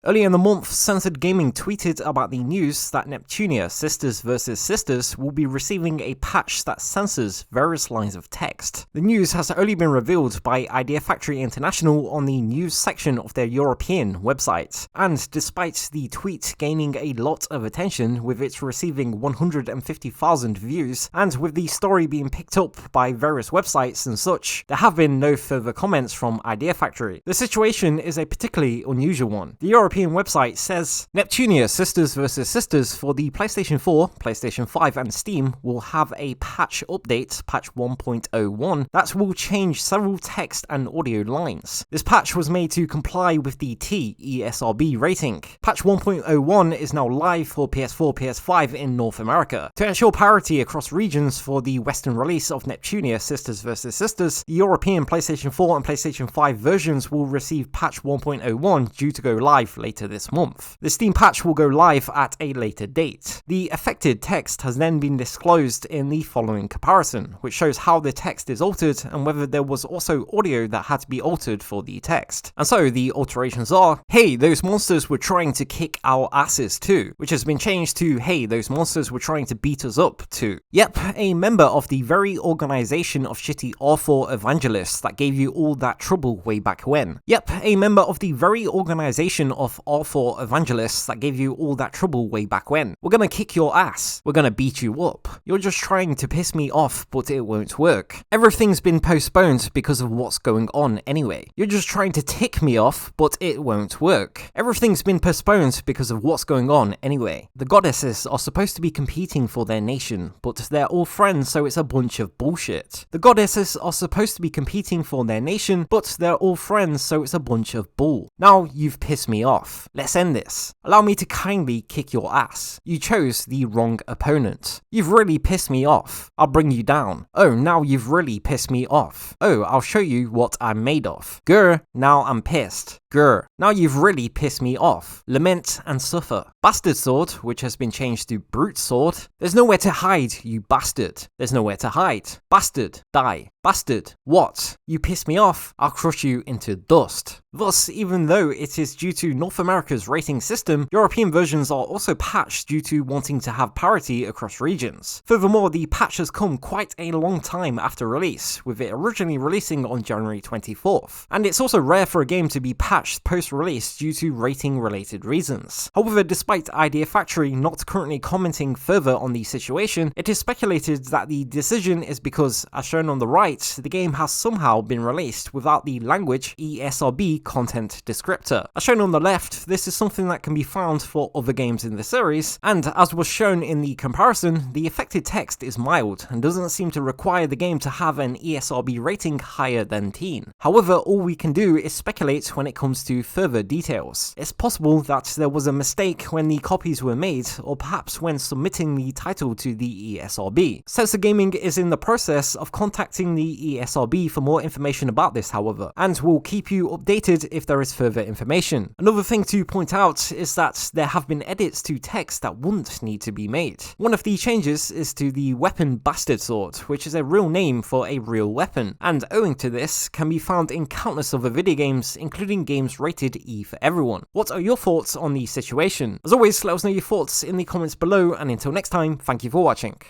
Earlier in the month, Censored Gaming tweeted about the news that Neptunia Sisters vs. Sisters will be receiving a patch that censors various lines of text. The news has only been revealed by Idea Factory International on the news section of their European website. And despite the tweet gaining a lot of attention, with it receiving 150,000 views, and with the story being picked up by various websites and such, there have been no further comments from Idea Factory. The situation is a particularly unusual one. The European website says Neptunia Sisters vs. Sisters for the PlayStation 4, PlayStation 5 and Steam will have a patch update, patch 1.01, that will change several text and audio lines. This patch was made to comply with the TESRB rating. Patch 1.01 is now live for PS4, PS5 in North America. To ensure parity across regions for the Western release of Neptunia Sisters vs. Sisters, the European PlayStation 4 and PlayStation 5 versions will receive patch 1.01 due to go live later this month. The Steam patch will go live at a later date. The affected text has then been disclosed in the following comparison, which shows how the text is altered and whether there was also audio that had to be altered for the text. And so the alterations are, hey, those monsters were trying to kick our asses too, which has been changed to, hey, those monsters were trying to beat us up too. Yep, a member of the very organization of shitty R4 evangelists that gave you all that trouble way back when. Yep, a member of the very organization of R4 evangelists that gave you all that trouble way back when. We're gonna kick your ass. We're gonna beat you up. You're just trying to piss me off, but it won't work. Everything's been postponed because of what's going on anyway. You're just trying to tick me off, but it won't work. Everything's been postponed because of what's going on anyway. The goddesses are supposed to be competing for their nation, but they're all friends, so it's a bunch of bullshit. The goddesses are supposed to be competing for their nation, but they're all friends, so it's a bunch of bull. Now you've pissed me off. Let's end this. Allow me to kindly kick your ass. You chose the wrong opponent. You've really pissed me off. I'll bring you down. Oh, now you've really pissed me off. Oh, I'll show you what I'm made of. Grr, now I'm pissed. Grr, now you've really pissed me off. Lament and suffer. Bastard sword, which has been changed to brute sword. There's nowhere to hide, you bastard. There's nowhere to hide. Bastard, die. Bastard, what? You piss me off, I'll crush you into dust. Thus, even though it is due to North America's rating system, European versions are also patched due to wanting to have parity across regions. Furthermore, the patch has come quite a long time after release, with it originally releasing on January 24th. And it's also rare for a game to be patched post-release due to rating-related reasons. However, despite Idea Factory not currently commenting further on the situation, it is speculated that the decision is because, as shown on the right, the game has somehow been released without the language ESRB content descriptor. As shown on the left, this is something that can be found for other games in the series, and as was shown in the comparison, the affected text is mild and doesn't seem to require the game to have an ESRB rating higher than teen. However, all we can do is speculate when it comes to further details. It's possible that there was a mistake when the copies were made, or perhaps when submitting the title to the ESRB. Censored Gaming is in the process of contacting the ESRB for more information about this, however, and will keep you updated if there is further information. Another thing to point out is that there have been edits to text that wouldn't need to be made. One of the changes is to the weapon Bastard Sword, which is a real name for a real weapon, and owing to this, can be found in countless other video games, including games rated E for everyone. What are your thoughts on the situation? As always, let us know your thoughts in the comments below, and until next time, thank you for watching.